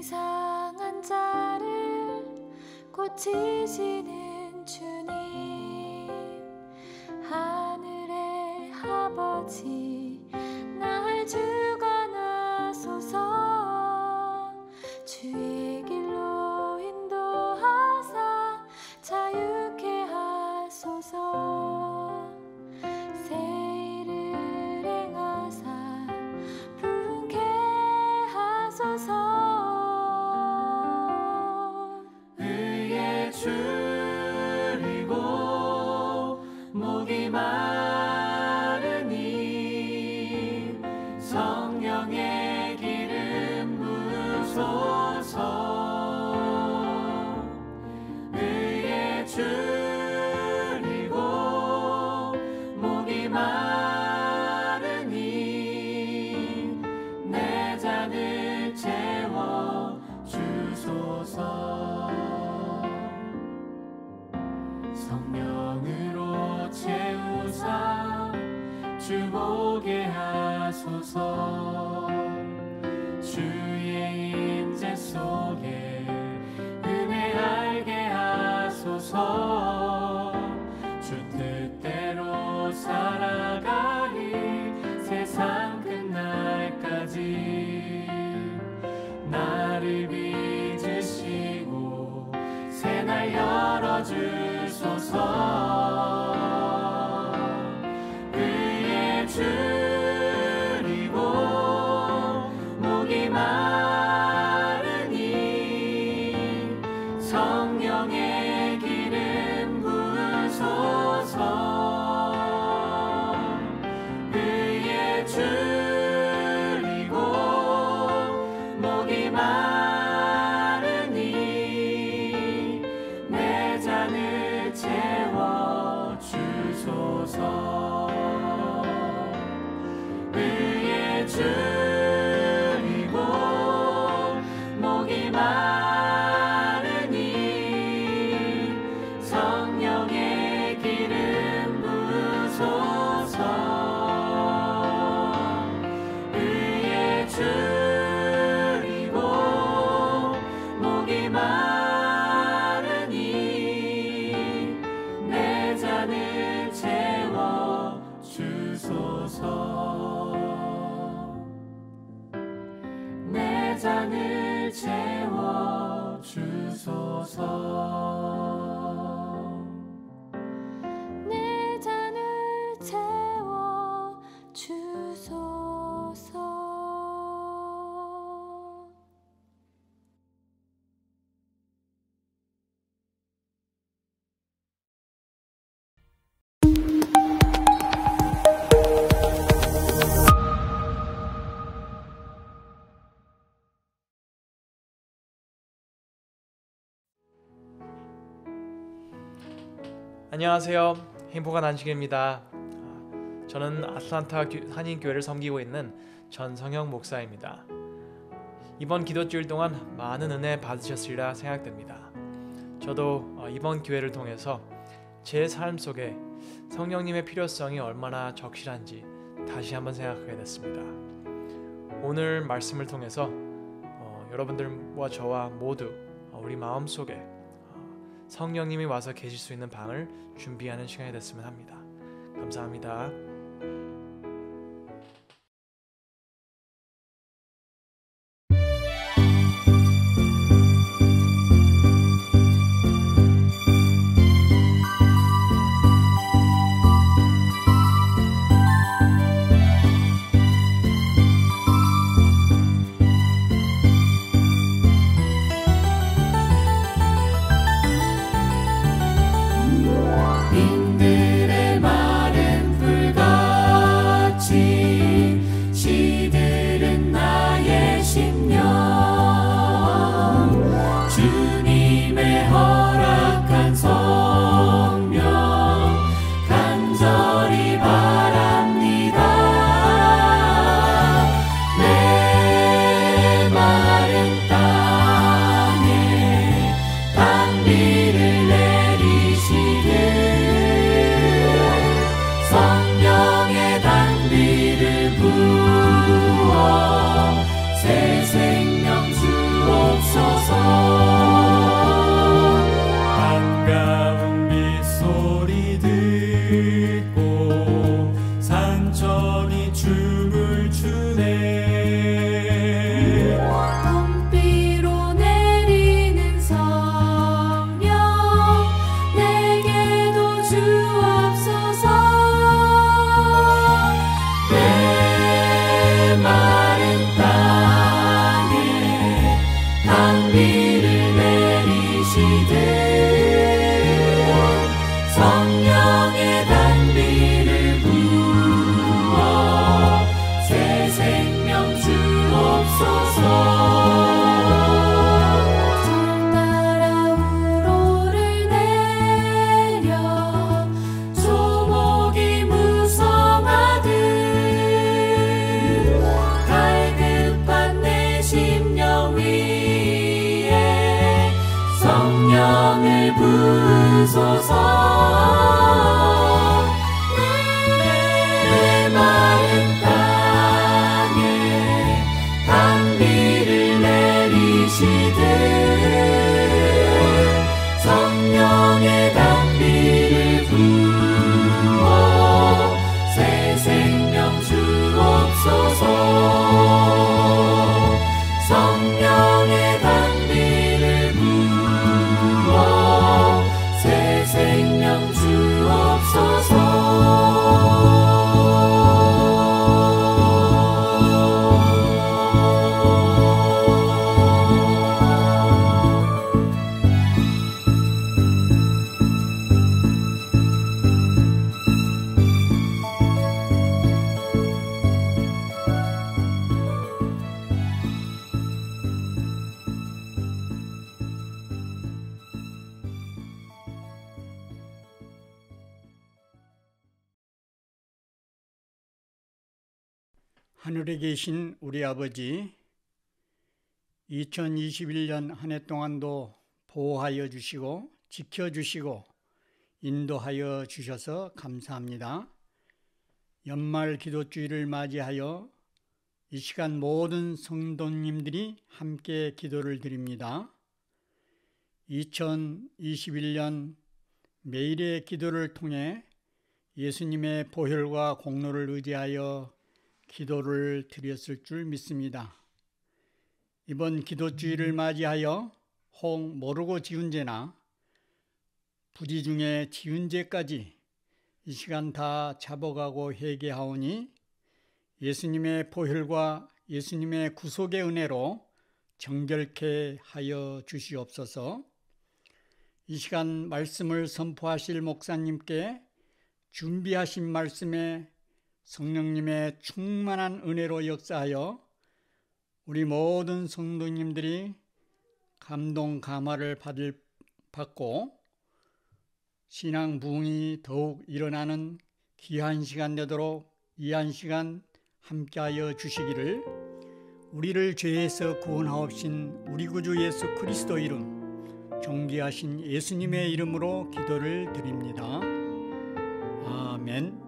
상한 자를 고치시는 주님, 하늘의 아버지 날 주관하소서. 주의 길로 인도하사 자유케 하소서. 새 일을 행하사 부흥케 하소서. 줄이고 목이 마르니 성령의 기름 부으소서. 의에 줄이고 목이 마르니 내 잔을 채워 주소서. 성령으로 채우사 주 보게 하소서. 주의 임재 속에 은혜 알게 하소서. 주 뜻대로 살아가리 세상 끝날까지. 나를 빚으시고 새 날 열어주소서. 의에 줄이고 목이 마르니 성령의 기름 부으소서. 의에 줄이고 목이 마르니 내 잔을 채워 주소서. 의에 줄이고 목이 마르니 성령의 기름 부으소서. 의에 줄이고 목이 마르니 내 잔을 채워 주소서. 내 잔을 채워 주소서. 내 잔을 채워 주소서. 안녕하세요. 행복한 안식일입니다. 저는 아틀란타 한인교회를 섬기고 있는 전성형 목사입니다. 이번 기도주일 동안 많은 은혜 받으셨으리라 생각됩니다. 저도 이번 기회를 통해서 제 삶 속에 성령님의 필요성이 얼마나 적실한지 다시 한번 생각하게 됐습니다. 오늘 말씀을 통해서 여러분들과 저와 모두 우리 마음속에 성령님이 와서 계실 수 있는 방을 준비하는 시간이 됐으면 합니다. 감사합니다. 빈들의 마른 불 주옵소서. 내 마른 땅에 단비를 내리시되 성령의 단비를 부어 새 생명 주옵소서. 성령의 단비를 부어 새 생명 하늘에 계신 우리 아버지, 2021년 한 해 동안도 보호하여 주시고 지켜주시고 인도하여 주셔서 감사합니다. 연말 기도주일을 맞이하여 이 시간 모든 성도님들이 함께 기도를 드립니다. 2021년 매일의 기도를 통해 예수님의 보혈과 공로를 의지하여 기도를 드렸을 줄 믿습니다. 이번 기도주일을 맞이하여 혹 모르고 지은 죄나 부지 중에 지은 죄까지 이 시간 다 잡아가고 회개하오니 예수님의 보혈과 예수님의 구속의 은혜로 정결케 하여 주시옵소서. 이 시간 말씀을 선포하실 목사님께 준비하신 말씀에 성령님의 충만한 은혜로 역사하여 우리 모든 성도님들이 감동 감화를 받고 신앙 부흥이 더욱 일어나는 귀한 시간 되도록 이 한 시간 함께하여 주시기를 우리를 죄에서 구원하옵신 우리 구주 예수 그리스도 이름 존귀하신 예수님의 이름으로 기도를 드립니다. 아멘.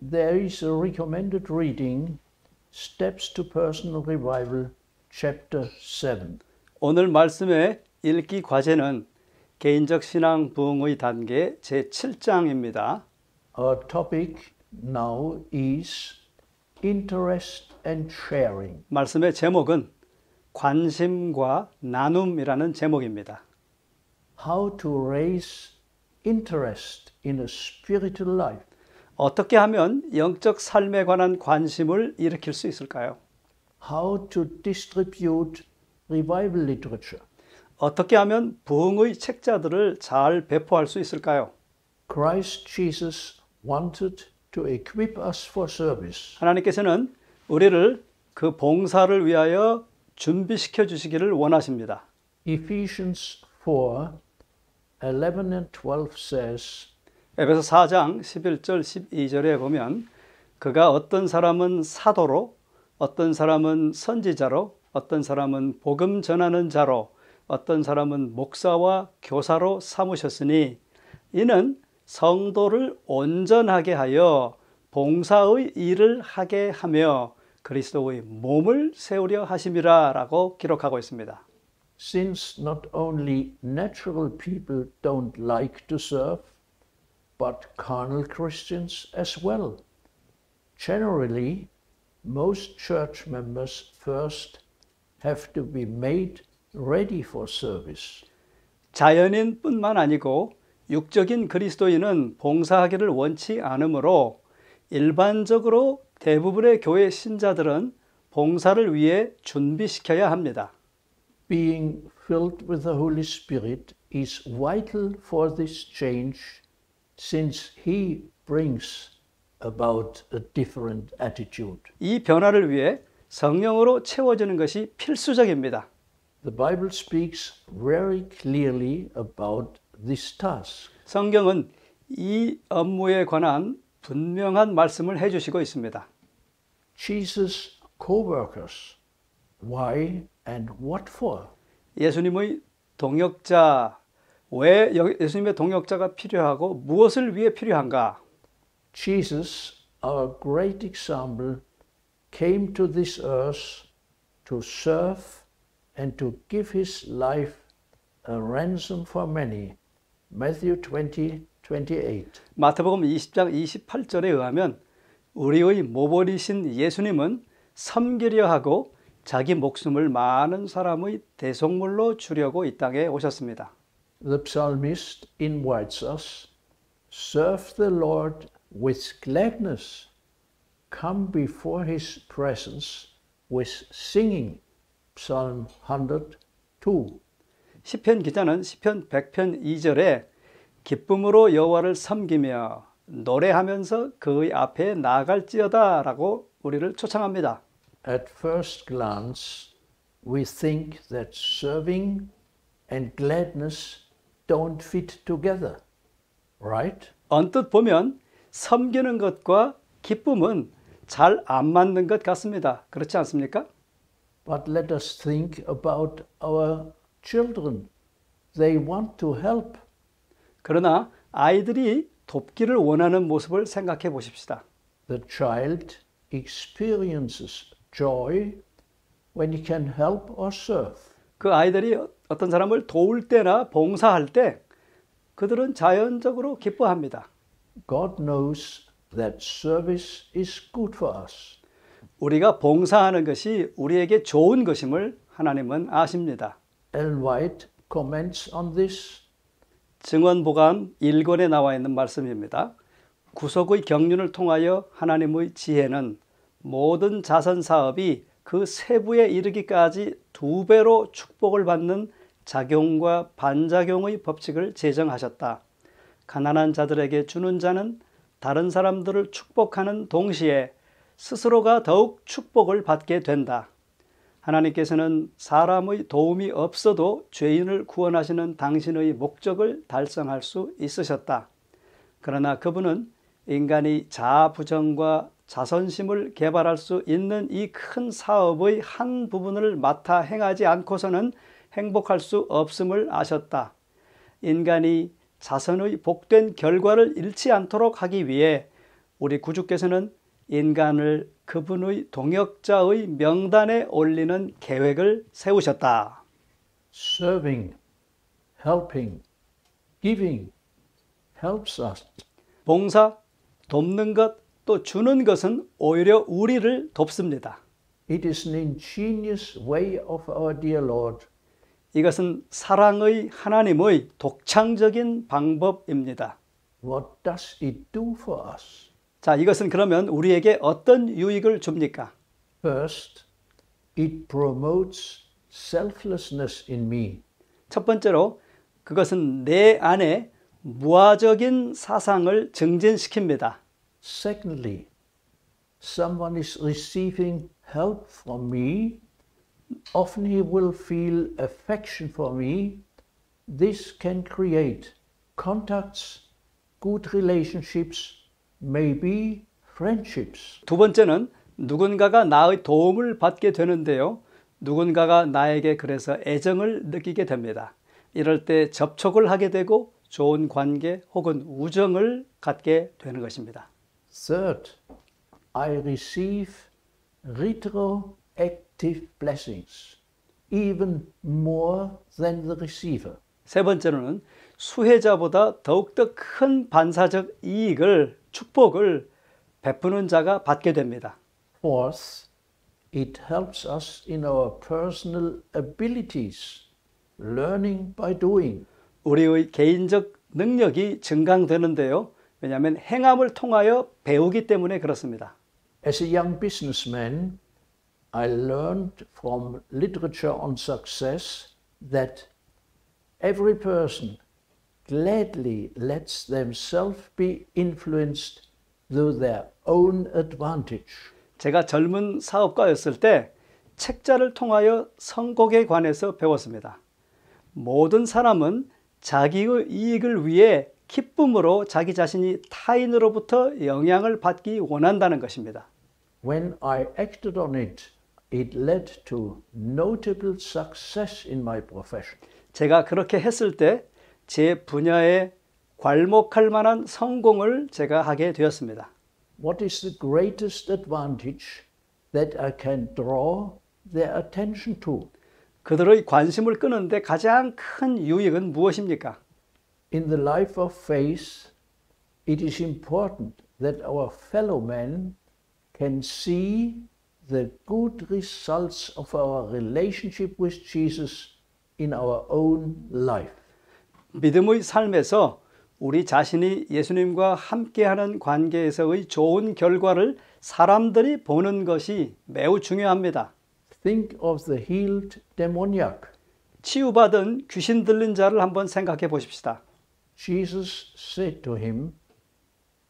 There is a recommended reading, Steps to Personal Revival, Chapter 7. 오늘 말씀의 읽기 과제는 개인적 신앙 부흥의 단계 제7장입니다. Our topic now is Interest and Sharing. 말씀의 제목은 관심과 나눔이라는 제목입니다. How to raise interest in a spiritual life. 어떻게 하면 영적 삶에 관한 관심을 일으킬 수 있을까요? How to distribute revival literature. 어떻게 하면 부흥의 책자들을 잘 배포할 수 있을까요? Christ Jesus wanted to equip us for service. 하나님께서는 우리를 그 봉사를 위하여 준비시켜 주시기를 원하십니다. Ephesians 4:11 and 12 says, 에베소 4장 11절 12절에 보면 그가 어떤 사람은 사도로, 어떤 사람은 선지자로, 어떤 사람은 복음 전하는 자로, 어떤 사람은 목사와 교사로 삼으셨으니 이는 성도를 온전하게 하여 봉사의 일을 하게 하며 그리스도의 몸을 세우려 하심이라 라고 기록하고 있습니다. Since not only natural people don't like to serve, but carnal Christians as well. Generally, most church members first have to be made ready for service. 자연인뿐만 아니고 육적인 그리스도인은 봉사하기를 원치 않으므로 일반적으로 대부분의 교회 신자들은 봉사를 위해 준비시켜야 합니다. Being filled with the Holy Spirit is vital for this change since He brings about a different attitude. 이 변화를 위해 성령으로 채워지는 것이 필수적입니다. The Bible speaks very clearly about this task. 성경은 이 업무에 관한 분명한 말씀을 해주시고 있습니다. Jesus' co-workers. Why and what for? 예수님의 동역자, 왜 예수님의 동역자가 필요하고 무엇을 위해 필요한가? Jesus, our great example, came to this earth to serve and to give his life a ransom for many. Matthew 20:28. 마태복음 20장 28절에 의하면 우리의 모범이신 예수님은 섬기려 하고 자기 목숨을 많은 사람의 대속물로 주려고 이 땅에 오셨습니다. The psalmist invites us, serve the Lord with gladness. Come before his presence with singing. Psalm 102. 시편 기자는 시편 100편 2절에 기쁨으로 여호와를 섬기며 노래하면서 그의 앞에 나아갈지어다라고 우리를 초청합니다. At first glance, we think that serving and gladness don't fit together, right? 언뜻 보면 섬기는 것과 기쁨은 잘 안 맞는 것 같습니다. 그렇지 않습니까? But let us think about our children. They want to help. 그러나 아이들이 돕기를 원하는 모습을 생각해 보십시다. The child experiences joy when he can help or serve. 그 아이들이 어떤 사람을 도울 때나 봉사할 때 그들은 자연적으로 기뻐합니다. God knows that service is good for us. 우리가 봉사하는 것이 우리에게 좋은 것임을 하나님은 아십니다. Ellen White comments on this. 증언보감 1권에 나와 있는 말씀입니다. 구속의 경륜을 통하여 하나님의 지혜는 모든 자선 사업이 그 세부에 이르기까지 2배로 축복을 받는 작용과 반작용의 법칙을 제정하셨다. 가난한 자들에게 주는 자는 다른 사람들을 축복하는 동시에 스스로가 더욱 축복을 받게 된다. 하나님께서는 사람의 도움이 없어도 죄인을 구원하시는 당신의 목적을 달성할 수 있으셨다. 그러나 그분은 인간이 자아부정과 자선심을 개발할 수 있는 이 큰 사업의 한 부분을 맡아 행하지 않고서는 행복할 수 없음을 아셨다. 인간이 자선의 복된 결과를 잃지 않도록 하기 위해 우리 구주께서는 인간을 그분의 동역자의 명단에 올리는 계획을 세우셨다. Serving, helping, giving helps us. 봉사, 돕는 것, 또 주는 것은 오히려 우리를 돕습니다. It is an ingenious way of our dear Lord. 이것은 사랑의 하나님의 독창적인 방법입니다. What does it do for us? 자, 이것은 그러면 우리에게 어떤 유익을 줍니까? First, it promotes selflessness in me. 첫 번째로 그것은 내 안에 무아적인 사상을 증진시킵니다. Secondly, someone is receiving help from me. Often he will feel affection for me. This can create contacts, good relationships, maybe friendships. 두 번째는 누군가가 나의 도움을 받게 되는데요. 누군가가 나에게 그래서 애정을 느끼게 됩니다. 이럴 때 접촉을 하게 되고 좋은 관계 혹은 우정을 갖게 되는 것입니다. Third, I receive retroactive blessings, even more than the receiver. 세 번째로는 수혜자보다 더욱더 큰 반사적 이익을, 축복을 베푸는 자가 받게 됩니다. Fourth, it helps us in our personal abilities, learning by doing. 우리의 개인적 능력이 증강되는데요. 왜냐하면 행함을 통하여 배우기 때문에 그렇습니다. As a young businessman, I learned from literature on success that every person gladly lets themselves be influenced through their own advantage. 제가 젊은 사업가였을 때 책자를 통하여 성공에 관해서 배웠습니다. 모든 사람은 자기의 이익을 위해 기쁨으로 자기 자신이 타인으로부터 영향을 받기 원한다는 것입니다. When I acted on it, it led to notable success in my profession. 제가 그렇게 했을 때 제 분야에 괄목할 만한 성공을 제가 하게 되었습니다. What is the greatest advantage that I can draw their attention to? 그들의 관심을 끄는데 가장 큰 유익은 무엇입니까? In the life of faith, it is important that our fellow men can see the good results of our relationship with Jesus in our own life. 믿음의 삶에서 우리 자신이 예수님과 함께하는 관계에서의 좋은 결과를 사람들이 보는 것이 매우 중요합니다. Think of the healed demoniac. 치유받은 귀신 들린 자를 한번 생각해 보십시다. Jesus said to him,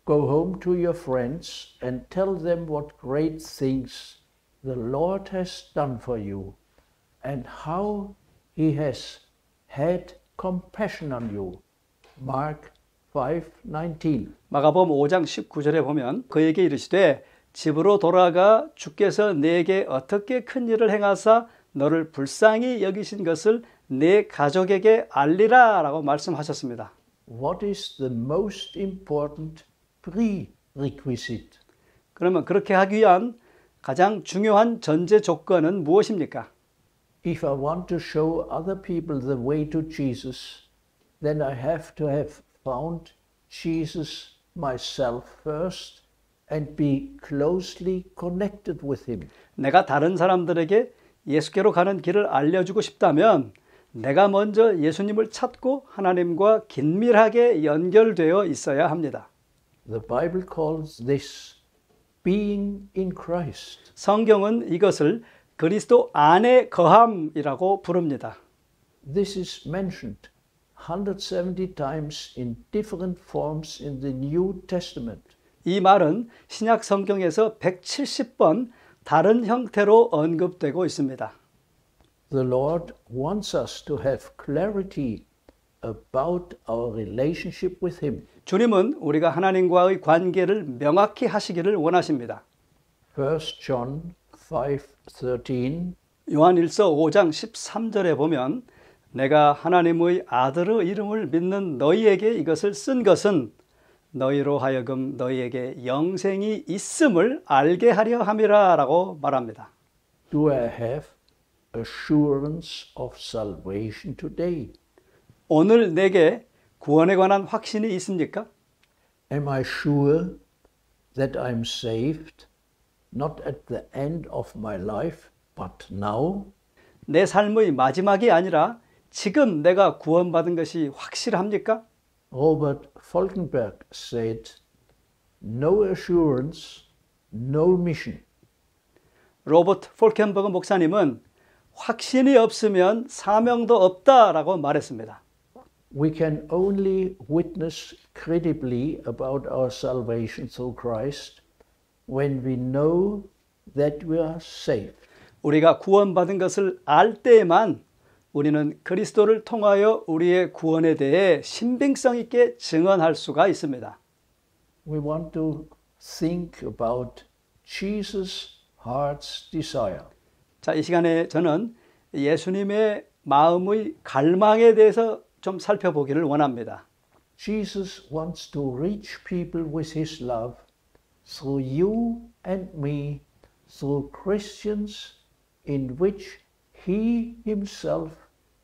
"Go home to your friends and tell them what great things the Lord has done for you and how he has had compassion on you." Mark 5:19. 마가복음 5장 19절에 보면 그에게 이르시되 집으로 돌아가 주께서 내게 어떻게 큰 일을 행하사 너를 불쌍히 여기신 것을 내 가족에게 알리라 라고 말씀하셨습니다. What is the most important prerequisite? 그러면 그렇게 하기 위한 가장 중요한 전제 조건은 무엇입니까? If I want to show other people the way to Jesus, then I have to have found Jesus myself first and be closely connected with him. 내가 다른 사람들에게 예수께로 가는 길을 알려주고 싶다면 내가 먼저 예수님을 찾고 하나님과 긴밀하게 연결되어 있어야 합니다. The Bible calls this being in Christ. 성경은 이것을 그리스도 안에 거함이라고 부릅니다. This is mentioned 170 times in different forms in the New Testament. 이 말은 신약 성경에서 170번 다른 형태로 언급되고 있습니다. The Lord wants us to have clarity about our relationship with him. 주님은 우리가 하나님과의 관계를 명확히 하시기를 원하십니다. 1 John 5:13. 요한일서 5장 13절에 보면 내가 하나님의 아들의 이름을 믿는 너희에게 이것을 쓴 것은 너희로 하여금 너희에게 영생이 있음을 알게 하려 함이라 라고 말합니다. Do I have assurance of salvation today? 오늘 내게 구원에 관한 확신이 있습니까? Am I sure that I'm saved not at the end of my life but now? 내 삶의 마지막이 아니라 지금 내가 구원받은 것이 확실합니까? Robert Falkenberg said, "No assurance, no mission." 로버트 폴켄버그 목사님은 확신이 없으면 사명도 없다라고 말했습니다. We can only witness credibly about our salvation through Christ when we know that we are saved. 우리가 구원받은 것을 알 때에만 우리는 그리스도를 통하여 우리의 구원에 대해 신빙성 있게 증언할 수가 있습니다. We want to think about Jesus' heart's desire. 자, 이 시간에 저는 예수님의 마음의 갈망에 대해서 좀 살펴보기를 원합니다. Jesus wants to reach people with his love through you and me, through Christians in which he himself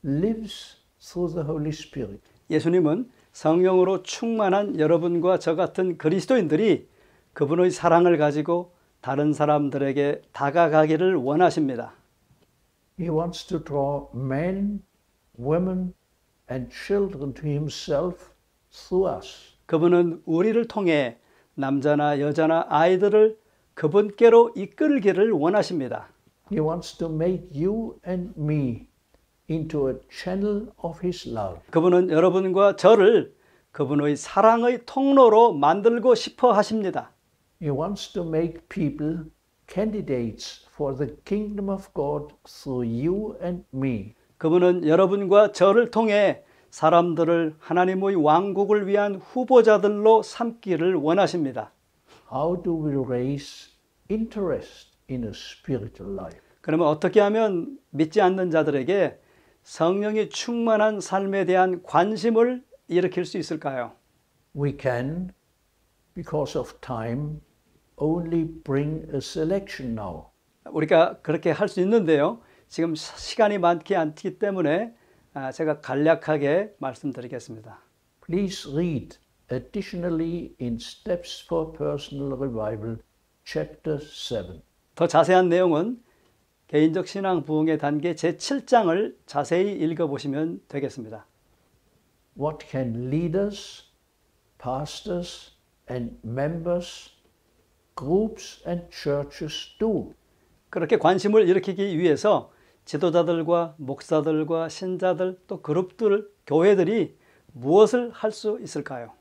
lives through the Holy Spirit. 예수님은 성령으로 충만한 여러분과 저 같은 그리스도인들이 그분의 사랑을 가지고 다른 사람들에게 다가가기를 원하십니다. He wants to draw men, women, and children to himself through us. 그분은 우리를 통해 남자나 여자나 아이들을 그분께로 이끌기를 원하십니다. He wants to make you and me into a channel of his love. 그분은 여러분과 저를 그분의 사랑의 통로로 만들고 싶어 하십니다. He wants to make people candidates for the kingdom of God through you and me. 그분은 여러분과 저를 통해 사람들을 하나님의 왕국을 위한 후보자들로 삼기를 원하십니다. How do we raise interest in a spiritual life? 그러면 어떻게 하면 믿지 않는 자들에게 성령이 충만한 삶에 대한 관심을 일으킬 수 있을까요? We can, because of time, only bring a selection now. 우리가 그렇게 할 수 있는데요. 지금 시간이 많지 않기 때문에 제가 간략하게 말씀드리겠습니다. Please read additionally in Steps for Personal Revival, chapter 7. 더 자세한 내용은 개인적 신앙 부흥의 단계 제7장을 자세히 읽어보시면 되겠습니다. What can leaders, pastors and members, groups and churches do? 그렇게 관심을 일으키기 위해서 지도자들과 목사들과 신자들 또 그룹들, 교회들이 무엇을 할 수 있을까요?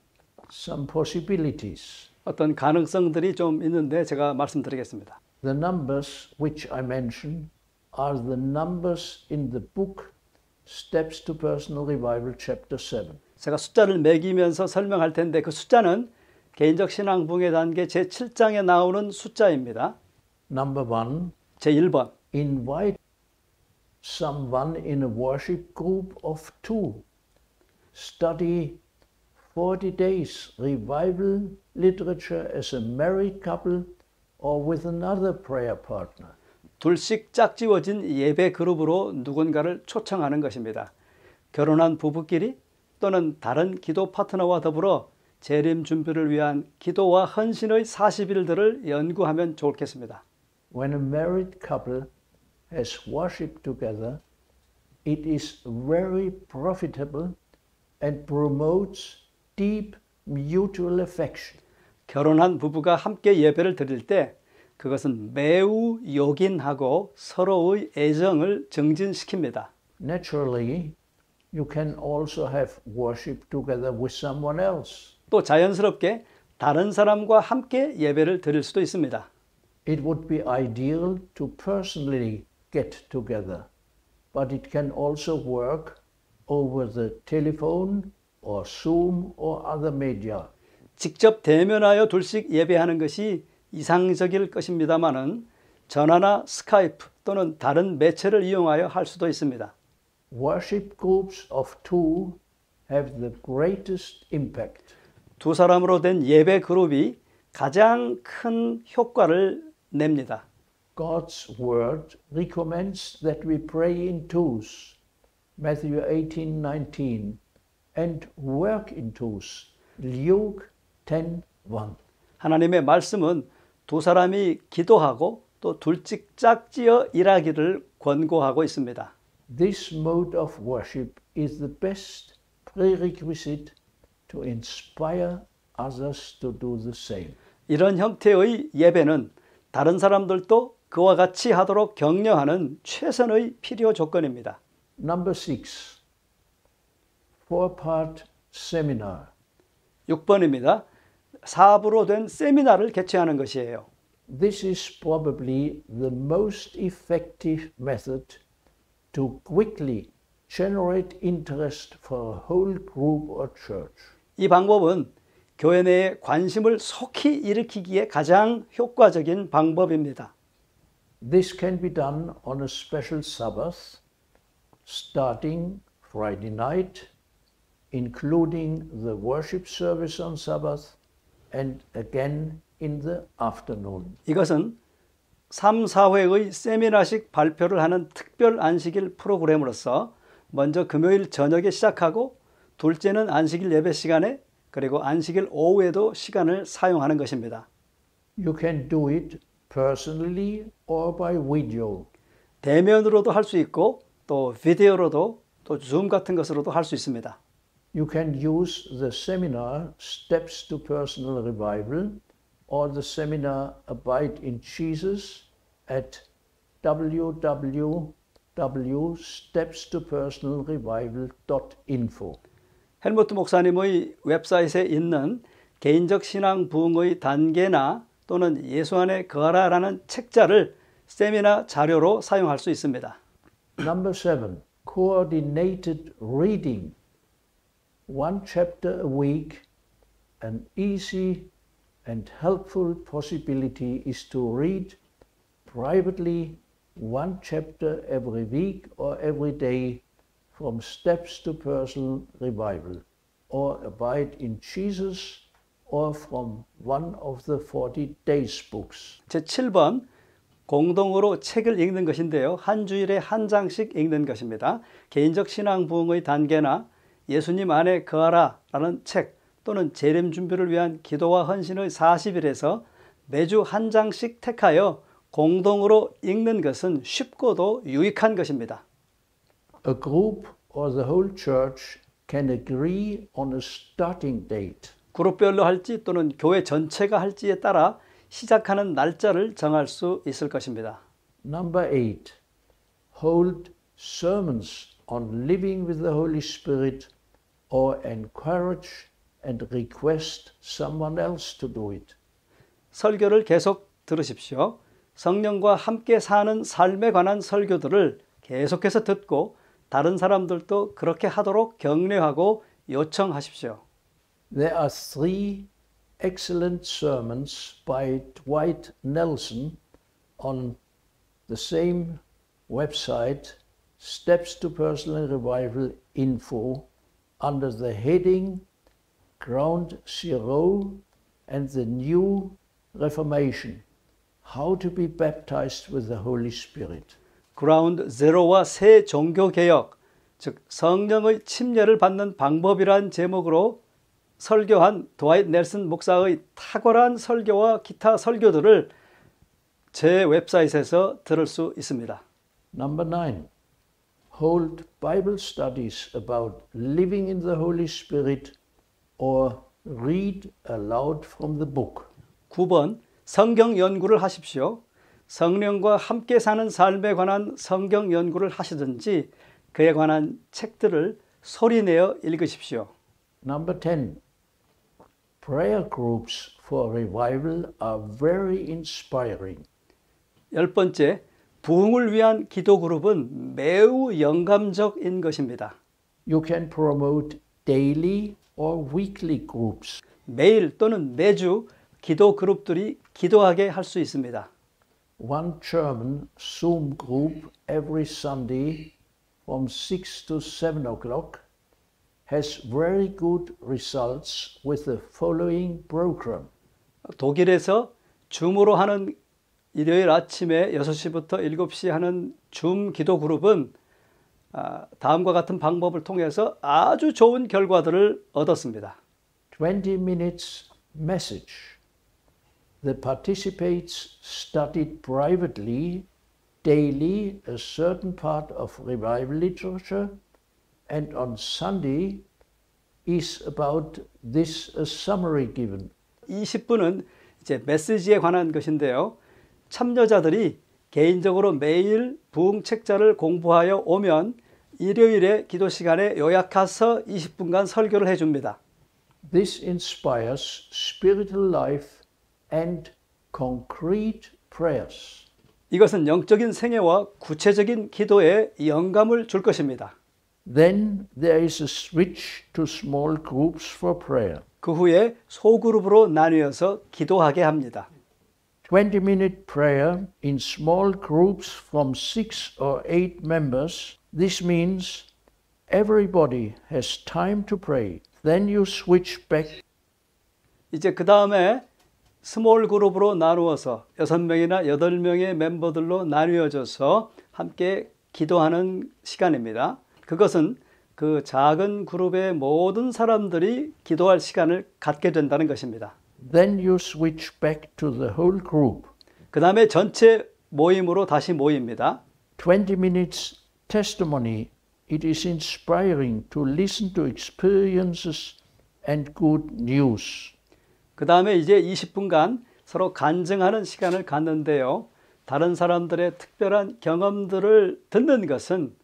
Some possibilities. 어떤 가능성들이 좀 있는데 제가 말씀드리겠습니다. The numbers which I mentioned are the numbers in the book Steps to Personal Revival, chapter 7. 제가 숫자를 매기면서 설명할 텐데 그 숫자는 개인적 신앙 부흥의 단계 제7장에 나오는 숫자입니다. Number 1. 제1번. Invite someone in a worship group of 2. Study 40 days revival literature as a married couple or with another prayer partner. 둘씩 짝지워진 예배 그룹으로 누군가를 초청하는 것입니다. 결혼한 부부끼리 또는 다른 기도 파트너와 더불어 재림 준비를 위한 기도와 헌신의 40일들을 연구하면 좋겠습니다. When a married couple has worship together, it is very profitable and promotes deep mutual affection. 결혼한 부부가 함께 예배를 드릴 때 그것은 매우 요긴하고 서로의 애정을 증진시킵니다. Naturally, you can also have worship together with someone else. 또 자연스럽게 다른 사람과 함께 예배를 드릴 수도 있습니다. It would be ideal to personally get together, but it can also work over the telephone or Zoom or other media. 직접 대면하여 둘씩 예배하는 것이 이상적일 것입니다마는 전화나 스카이프 또는 다른 매체를 이용하여 할 수도 있습니다. Worship groups of 2 have the greatest impact. 두 사람으로 된 예배 그룹이 가장 큰 효과를 냅니다. God's word recommends that we pray in twos, Matthew 18:19, and work in twos, Luke 10:1. 하나님의 말씀은 두 사람이 기도하고 또 둘씩 짝지어 일하기를 권고하고 있습니다. This mode of worship is the best prerequisite to inspire others to do the same. 이런 형태의 예배는 다른 사람들도 그와 같이 하도록 격려하는 최선의 필요 조건입니다. Number 6. 4-part seminar. 6번입니다. 4부로 된 세미나를 개최하는 것이에요. This is probably the most effective method to quickly generate interest for a whole group or church. 이 방법은 교회 내에 관심을 속히 일으키기에 가장 효과적인 방법입니다. This can be done on a special Sabbath, starting Friday night, including the worship service on Sabbath, and again in the afternoon. 이것은 3, 4회의 세미나식 발표를 하는 특별 안식일 프로그램으로서 먼저 금요일 저녁에 시작하고 둘째는 안식일 예배 시간에 그리고 안식일 오후에도 시간을 사용하는 것입니다. You can do it personally or by video. 대면으로도 할 수 있고 또 비디오로도 또 줌 같은 것으로도 할 수 있습니다. You can use the seminar Steps to Personal Revival or the seminar Abide in Jesus at www.stepstopersonalrevival.info. 헬무트 목사님의 웹사이트에 있는 개인적 신앙 부흥의 단계나 또는 예수 안에 거하라라는 책자를 세미나 자료로 사용할 수 있습니다. Number 7. Coordinated reading. One chapter a week. An easy and helpful possibility is to read privately one chapter every week or every day from Steps to Personal Revival, or Abide in Jesus, or from one of the 40 Days books. 제7번 공동으로 책을 읽는 것인데요. 한 주일에 한 장씩 읽는 것입니다. 개인적 신앙 부흥의 단계나 예수님 안에 거하라 라는 책 또는 재림 준비를 위한 기도와 헌신의 40일에서 매주 한 장씩 택하여 공동으로 읽는 것은 쉽고도 유익한 것입니다. A group or the whole church can agree on a starting date. 그룹별로 할지 또는 교회 전체가 할지에 따라 시작하는 날짜를 정할 수 있을 것입니다. Number 8. Hold sermons on living with the Holy Spirit or encourage and request someone else to do it. 설교를 계속 들으십시오. 성령과 함께 사는 삶에 관한 설교들을 계속해서 듣고 다른 사람들도 그렇게 하도록 격려하고 요청하십시오. There are 3 excellent sermons by Dwight Nelson on the same website, Steps to Personal Revival Info, under the heading Ground Zero and the New Reformation, How to be Baptized with the Holy Spirit. 그라운드 제로와 새 종교개혁, 즉 성령의 침례를 받는 방법이란 제목으로 설교한 드와이트 넬슨 목사의 탁월한 설교와 기타 설교들을 제 웹사이트에서 들을 수 있습니다. Number 9. Hold Bible studies about living in the Holy Spirit or read aloud from the book. 9번 성경 연구를 하십시오. 성령과 함께 사는 삶에 관한 성경 연구를 하시든지 그에 관한 책들을 소리내어 읽으십시오. Number 10. Prayer groups for revival are very inspiring. 10번째, 부흥을 위한 기도 그룹은 매우 영감적인 것입니다. You can promote daily or weekly groups. 매일 또는 매주 기도 그룹들이 기도하게 할 수 있습니다. One German Zoom group every Sunday from 6 to 7 o'clock has very good results with the following program. 독일에서 줌으로 하는 일요일 아침에 6시부터 7시 하는 줌 기도 그룹은 다음과 같은 방법을 통해서 아주 좋은 결과들을 얻었습니다. 20 minutes message. The participants studied privately daily a certain part of revival literature, and on Sunday is about this a summary given. 20분은 이제 메시지에 관한 것인데요. 참여자들이 개인적으로 매일 부흥 책자를 공부하여 오면 일요일에 기도 시간에 요약해서 20분간 설교를 해줍니다. This inspires spiritual life and concrete prayers. 이것은 영적인 생애와 구체적인 기도에 영감을 줄 것입니다. Then there is a switch to small groups for prayer. 그 후에 소그룹으로 나뉘어서 기도하게 합니다. 20-minute prayer in small groups from 6 or 8 members. This means everybody has time to pray. Then you switch back. 이제 그 다음에 스몰 그룹으로 나누어서 6명이나 8명의 멤버들로 나뉘어져서 함께 기도하는 시간입니다. 그것은 그 작은 그룹의 모든 사람들이 기도할 시간을 갖게 된다는 것입니다. Then you switch back to the whole group. 그 다음에 전체 모임으로 다시 모입니다. 20 minutes testimony. It is inspiring to listen to experiences and good news. 그 다음에 이제 20분간 서로 간증하는 시간을 갖는데요. 다른 사람들의 특별한 경험들을 듣는 것은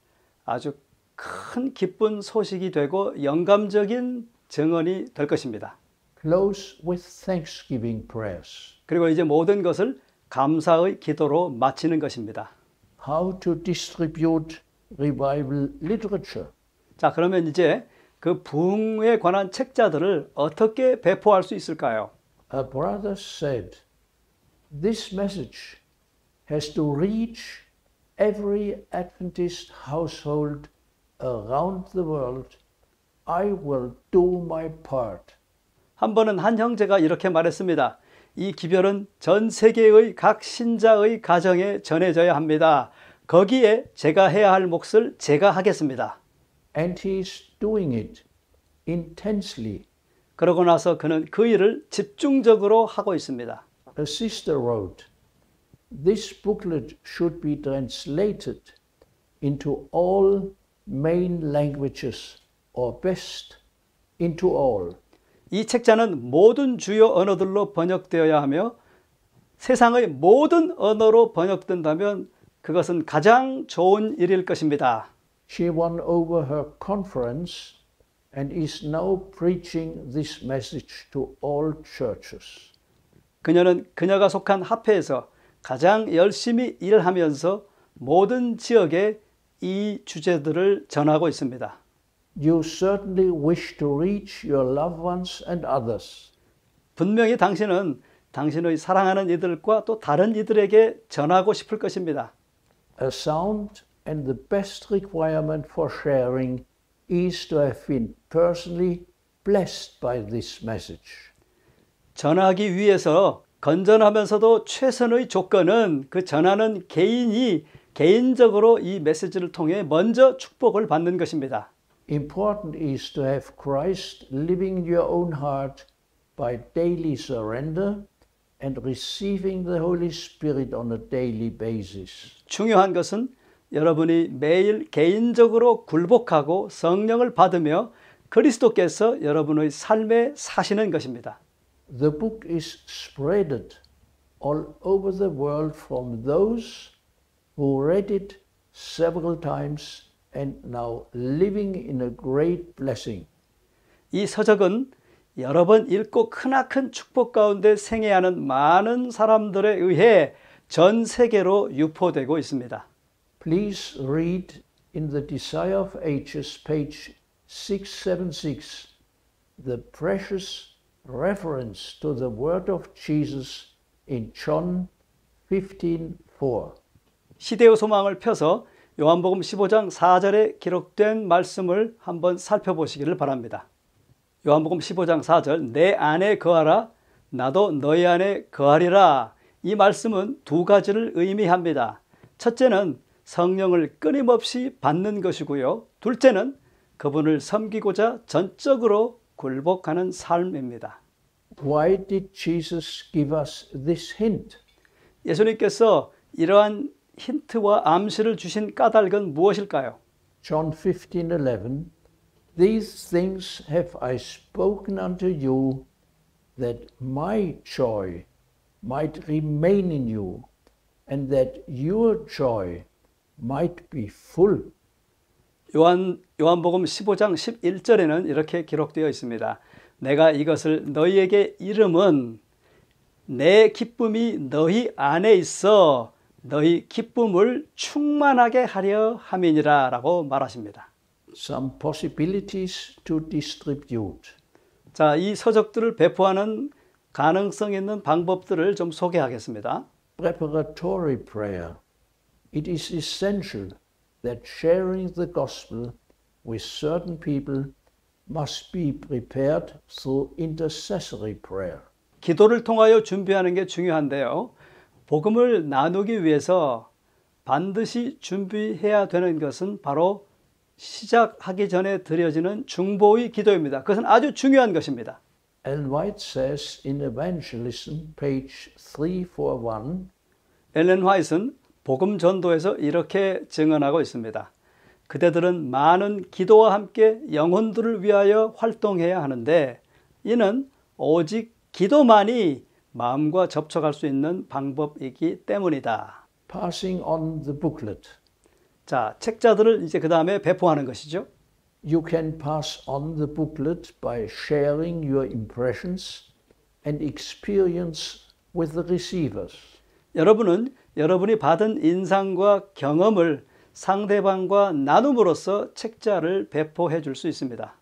아주 큰 기쁜 소식이 되고 영감적인 증언이 될 것입니다. Close with thanksgiving prayers. 그리고 이제 모든 것을 감사의 기도로 마치는 것입니다. How to distribute revival literature. 자, 그러면 이제 그 부흥에 관한 책자들을 어떻게 배포할 수 있을까요? A brother said, this message has to reach every Adventist household around the world, I will do my part. 한 번은 한 형제가 이렇게 말했습니다. 이 기별은 전 세계의 각 신자의 가정에 전해져야 합니다. 거기에 제가 해야 할 몫을 제가 하겠습니다. And he is doing it intensely. 그러고 나서 그는 그 일을 집중적으로 하고 있습니다. A sister wrote, "This booklet should be translated into all main languages, or best, into all." 이 책자는 모든 주요 언어들로 번역되어야 하며 세상의 모든 언어로 번역된다면 그것은 가장 좋은 일일 것입니다. She won over her conference and is now preaching this message to all churches. 그녀는 그녀가 속한 합회에서 가장 열심히 일하면서 모든 지역에 이 주제들을 전하고 있습니다. You certainly wish to reach your loved ones and others. 분명히 당신은 당신의 사랑하는 이들과 또 다른 이들에게 전하고 싶을 것입니다. A sound and the best requirement for sharing is to have been personally blessed by this message. 전하기 위해서 건전하면서도 최선의 조건은 그 전하는 개인이 개인적으로 이 메시지를 통해 먼저 축복을 받는 것입니다. Important is to have Christ living in your own heart by daily surrender and receiving the Holy Spirit on a daily basis. 중요한 것은 여러분이 매일 개인적으로 굴복하고 성령을 받으며 그리스도께서 여러분의 삶에 사시는 것입니다. The book is spreaded all over the world from those who read it several times and now living in a great blessing. 이 서적은 여러 번 읽고 크나큰 축복 가운데 생애하는 많은 사람들에 의해 전 세계로 유포되고 있습니다. Please read in the Desire of Ages, page 676, the precious reference to the word of Jesus in John 15:4. 시대의 소망을 펴서 요한복음 15장 4절에 기록된 말씀을 한번 살펴보시기를 바랍니다. 요한복음 15장 4절, 내 안에 거하라, 나도 너희 안에 거하리라. 이 말씀은 두 가지를 의미합니다. 첫째는 성령을 끊임없이 받는 것이고요. 둘째는 그분을 섬기고자 전적으로 굴복하는 삶입니다. Why did Jesus give us this hint? 예수님께서 이러한 힌트와 암시를 주신 까닭은 무엇일까요? John 15:11. These things have I spoken unto you, that my joy might remain in you, and that your joy might be full. 요한복음 15장 11절에는 이렇게 기록되어 있습니다. 내가 이것을 너희에게 이름은 내 기쁨이 너희 안에 있어 너희 기쁨을 충만하게 하려 함이니라 라고 말하십니다. Some possibilities to distribute. 자, 이 서적들을 배포하는 가능성 있는 방법들을 좀 소개하겠습니다. Preparatory prayer. It is essential that sharing the gospel with certain people must be prepared through intercessory prayer. 기도를 통하여 준비하는 게 중요한데요. 복음을 나누기 위해서 반드시 준비해야 되는 것은 바로 시작하기 전에 드려지는 중보의 기도입니다. 그것은 아주 중요한 것입니다. Ellen White says in Evangelism, page 341, 엘렌 화이트는 복음 전도에서 이렇게 증언하고 있습니다. 그대들은 많은 기도와 함께 영혼들을 위하여 활동해야 하는데 이는 오직 기도만이 마음과 접촉할 수 있는 방법이기 때문이다. passing on the booklet. 자, 책자들을 이제 그 다음에 배포하는 것이죠. You can pass on the booklet by sharing your impressions and experience with the receivers. 여러분은 여러분이 받은 인상과 경험을 상대방과 나눔으로써 책자를 배포해 줄 수 있습니다.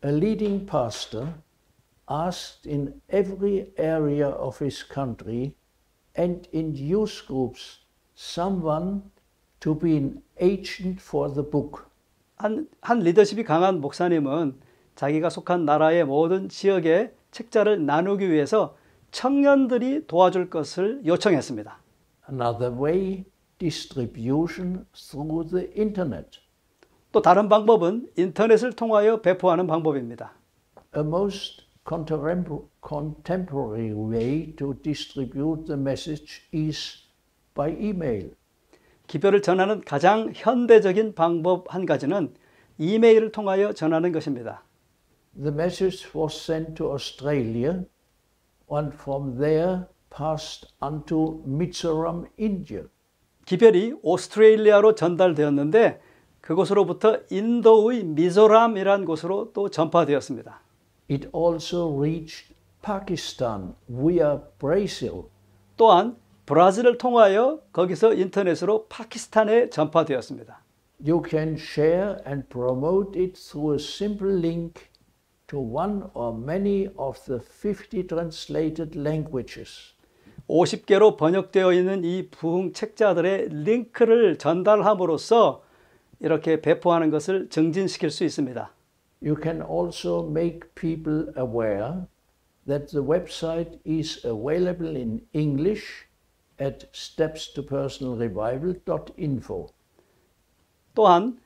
A leading pastor asked in every area of his country and in youth groups someone to be an agent for the book. 한 리더십이 강한 목사님은 자기가 속한 나라의 모든 지역의 책자를 나누기 위해서 청년들이 도와줄 것을 요청했습니다. Another way, distribution through the internet. 또 다른 방법은 인터넷을 통하여 배포하는 방법입니다. A most contemporary way to distribute the message is by email. 기별을 전하는 가장 현대적인 방법 한 가지는 이메일을 통하여 전하는 것입니다. The message was sent to Australia and from there passed on to Mizoram, India. 기별이 오스트레일리아로 전달되었는데 그곳으로부터 인도의 미조람이라는 곳으로 또 전파되었습니다. It also reached Pakistan via Brazil. 또한 브라질을 통하여 거기서 인터넷으로 파키스탄에 전파되었습니다. You can share and promote it through a simple link to one or many of the 50 translated languages. 50개로 번역되어 있는 이 부흥 책자들의 링크를 전달함으로써 이렇게 배포하는 것을 증진시킬 수 있습니다. You can also make people aware that the website is available in English at stepstopersonalrevival.info. 또한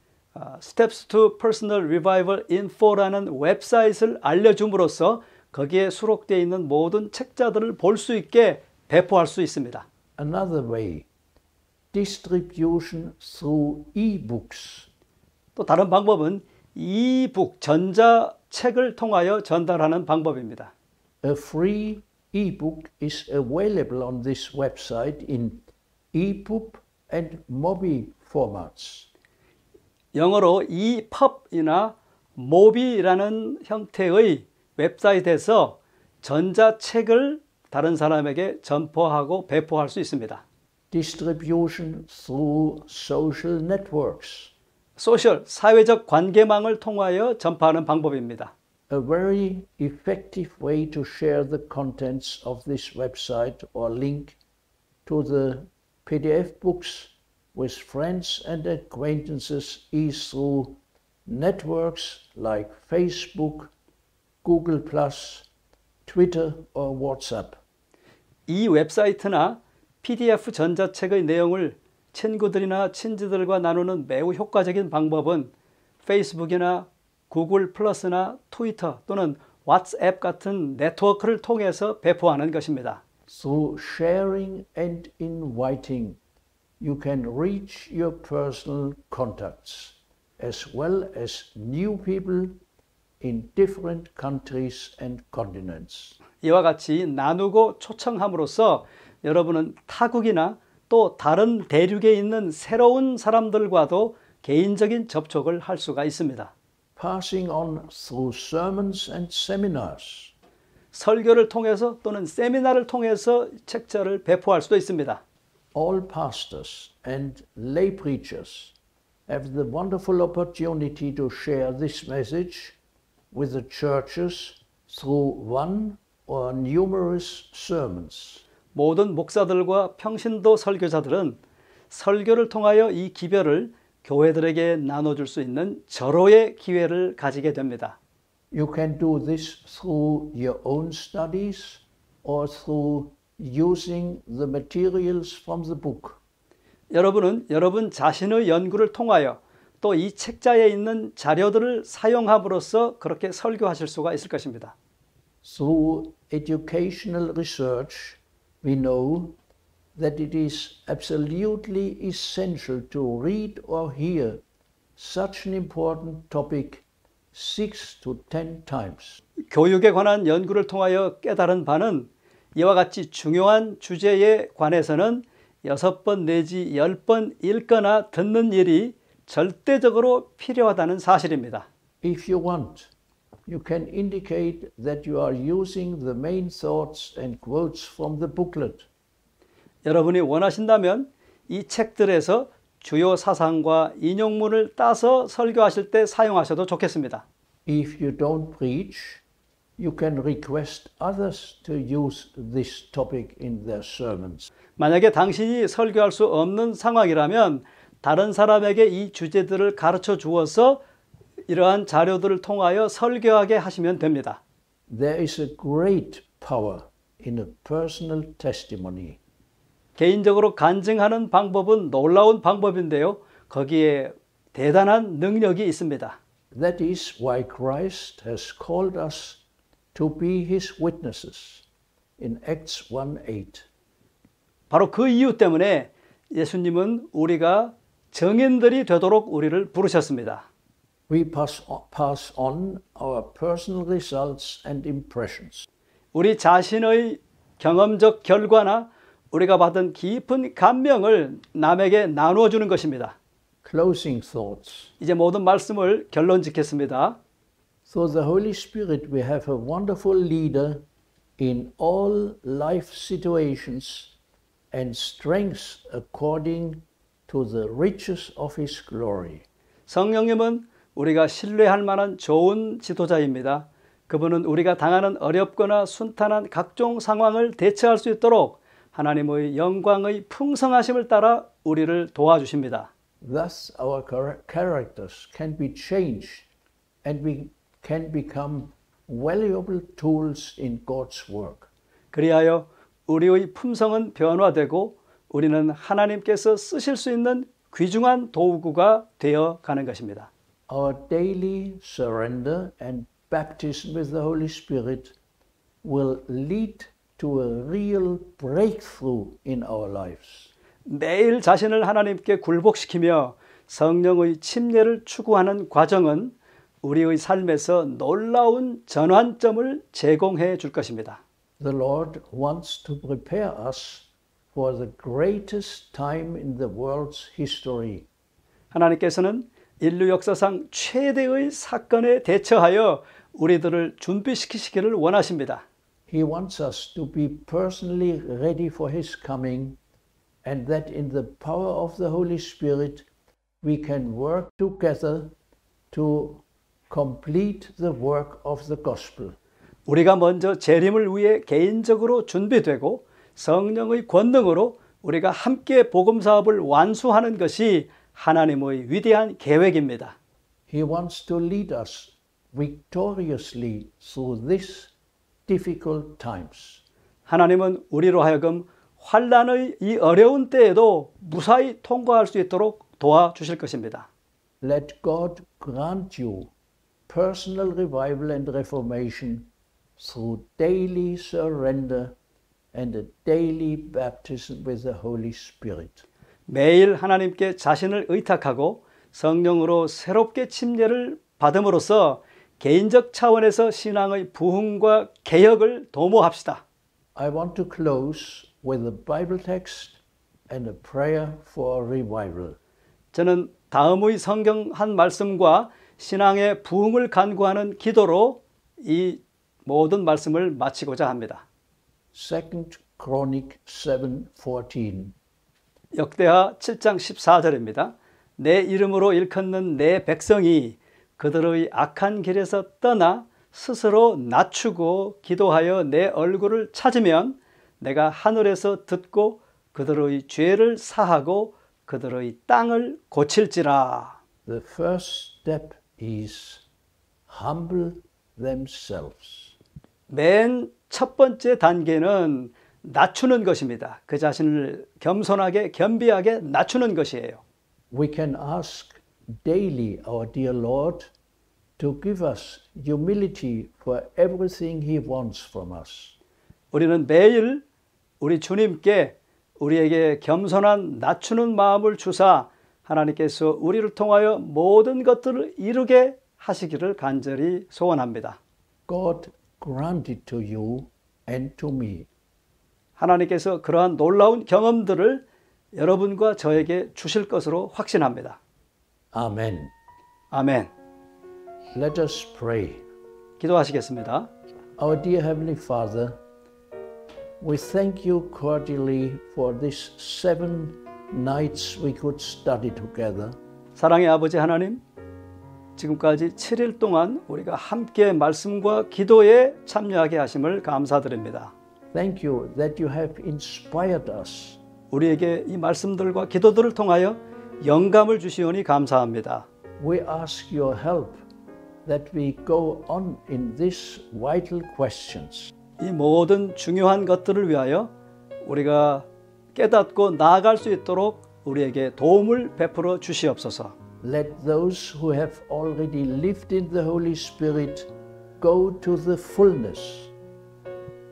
Steps to Personal Revival Info라는 웹사이트를 알려줌으로써 거기에 수록되어 있는 모든 책자들을 볼 수 있게 배포할 수 있습니다. Another way, distribution through e-books. 또 다른 방법은 이북 전자책을 통하여 전달하는 방법입니다. A free e-book is available on this website in EPUB and MOBI formats. 영어로 EPUB이나 MOBI라는 형태의 웹사이트에서 전자책을 다른 사람에게 전포하고 배포할 수 있습니다. Distribution through social networks. 사회적 관계망을 통하여 전파하는 방법입니다. A very effective way to share the contents of this website or link to the PDF books with friends and acquaintances is through networks like Facebook, Google+, Twitter or WhatsApp. 이 웹사이트나 PDF 전자책의 내용을 친구들이나 친지들과 나누는 매우 효과적인 방법은 페이스북이나 구글 플러스나 트위터 또는 왓츠앱 같은 네트워크를 통해서 배포하는 것입니다. Through sharing and inviting, you can reach your personal contacts as well as new people in different countries and continents. 이와 같이 나누고 초청함으로써 여러분은 타국이나 또 다른 대륙에 있는 새로운 사람들과도 개인적인 접촉을 할 수가 있습니다. Passing on through sermons and seminars. 설교를 통해서 또는 세미나를 통해서 책자를 배포할 수도 있습니다. All pastors and lay preachers have the wonderful opportunity to share this message with the churches through one or numerous sermons. 모든 목사들과 평신도 설교자들은 설교를 통하여 이 기별을 교회들에게 나눠줄 수 있는 절호의 기회를 가지게 됩니다. You can do this through your own studies or through using the materials from the book. 여러분은 여러분 자신의 연구를 통하여 또 이 책자에 있는 자료들을 사용함으로써 그렇게 설교하실 수가 있을 것입니다. Through educational research, we know that it is absolutely essential to read or hear such an important topic 6 to 10 times. 교육에 관한 연구를 통하여 깨달은 바는 이와 같이 중요한 주제에 관해서는 6번 내지 10번 읽거나 듣는 일이 절대적으로 필요하다는 사실입니다. If you want, you can indicate that you are using the main thoughts and quotes from the booklet. 여러분이 원하신다면 이 책들에서 주요 사상과 인용문을 따서 설교하실 때 사용하셔도 좋겠습니다. If you don't preach, you can request others to use this topic in their sermons. 만약에 당신이 설교할 수 없는 상황이라면 다른 사람에게 이 주제들을 가르쳐 주어서 이러한 자료들을 통하여 설교하게 하시면 됩니다. There is a great power in a personal testimony. 개인적으로 간증하는 방법은 놀라운 방법인데요. 거기에 대단한 능력이 있습니다. That is why Christ has called us to be his witnesses in Acts 1:8. 바로 그 이유 때문에 예수님은 우리가 증인들이 되도록 우리를 부르셨습니다. We pass on our personal results and impressions. 우리 자신의 경험적 결과나 우리가 받은 깊은 감명을 남에게 나누어 주는 것입니다. Closing thoughts. 이제 모든 말씀을 결론 짓겠습니다. Through the Holy Spirit, we have a wonderful leader in all life situations and strengths according to the riches of his glory. 성령님은 우리가 신뢰할 만한 좋은 지도자입니다. 그분은 우리가 당하는 어렵거나 순탄한 각종 상황을 대처할 수 있도록 하나님의 영광의 풍성하심을 따라 우리를 도와주십니다. Thus our characters can be changed and we can become valuable tools in God's work. 그리하여 우리의 품성은 변화되고 우리는 하나님께서 쓰실 수 있는 귀중한 도구가 되어 가는 것입니다. Our daily surrender and baptism with the Holy Spirit will lead to a real breakthrough in our lives. 매일 자신을 하나님께 굴복시키며 성령의 침례를 추구하는 과정은 우리의 삶에서 놀라운 전환점을 제공해 줄 것입니다. The Lord wants to prepare us for the greatest time in the world's history. 하나님께서는 인류 역사상 최대의 사건에 대처하여 우리들을 준비시키시기를 원하십니다. He wants us to be personally ready for His coming, and that in the power of the Holy Spirit we can work together to complete the work of the gospel. 우리가 먼저 재림을 위해 개인적으로 준비되고 성령의 권능으로 우리가 함께 복음 사업을 완수하는 것이 하나님의 위대한 계획입니다. He wants to lead us victoriously through these difficult times. 하나님은 우리로 하여금 환난의 이 어려운 때에도 무사히 통과할 수 있도록 도와주실 것입니다. Let God grant you personal revival and reformation through daily surrender and a daily baptism with the Holy Spirit. 매일 하나님께 자신을 의탁하고 성령으로 새롭게 침례를 받음으로써 개인적 차원에서 신앙의 부흥과 개혁을 도모합시다. I want to close with a Bible text and a prayer for revival. 저는 다음의 성경 한 말씀과 신앙의 부흥을 간구하는 기도로 이 모든 말씀을 마치고자 합니다. 2 Chronic 7:14. 역대하 7장 14절입니다. 내 이름으로 일컫는 내 백성이 그들의 악한 길에서 떠나 스스로 낮추고 기도하여 내 얼굴을 찾으면 내가 하늘에서 듣고 그들의 죄를 사하고 그들의 땅을 고칠지라. The first step is humble themselves. 맨 첫 번째 단계는 낮추는 것입니다. 그 자신을 겸손하게 겸비하게 낮추는 것이에요. We can ask daily our dear Lord to give us humility for everything He wants from us. 우리는 매일 우리 주님께 우리에게 겸손한 낮추는 마음을 주사 하나님께서 우리를 통하여 모든 것들을 이루게 하시기를 간절히 소원합니다. God grant it to you and to me. 하나님께서 그러한 놀라운 경험들을 여러분과 저에게 주실 것으로 확신합니다. Amen. 아멘. Let us pray. 기도하시겠습니다. Our dear Heavenly Father, we thank you cordially for these 7 nights we could study together. 사랑의 아버지 하나님, 지금까지 7일 동안 우리가 함께 말씀과 기도에 참여하게 하심을 감사드립니다. Thank you that you have inspired us. 우리에게 이 말씀들과 기도들을 통하여 영감을 주시오니 감사합니다. We ask your help that we go on in these vital questions. 이 모든 중요한 것들을 위하여 우리가 깨닫고 나아갈 수 있도록 우리에게 도움을 베풀어 주시옵소서. Let those who have already lived in the Holy Spirit go to the fullness.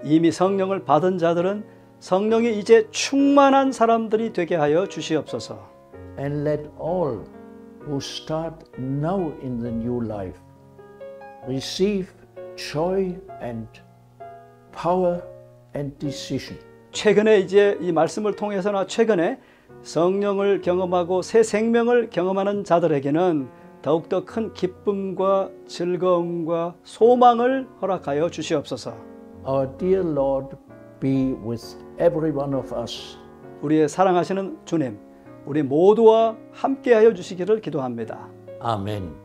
이미 성령을 받은 자들은 성령이 이제 충만한 사람들이 되게 하여 주시옵소서. And let all who start now in the new life receive joy and power and decision. 최근에 이제 이 말씀을 통해서나 최근에 성령을 경험하고 새 생명을 경험하는 자들에게는 더욱더 큰 기쁨과 즐거움과 소망을 허락하여 주시옵소서. Our dear Lord, be with every one of us. 우리의 사랑하시는 주님, 우리 모두와 함께하여 주시기를 기도합니다. Amen.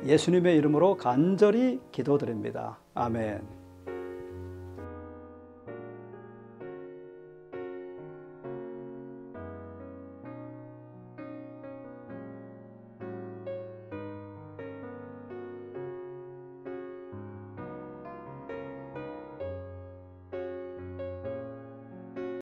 예수님의 이름으로 간절히 기도드립니다. 아멘.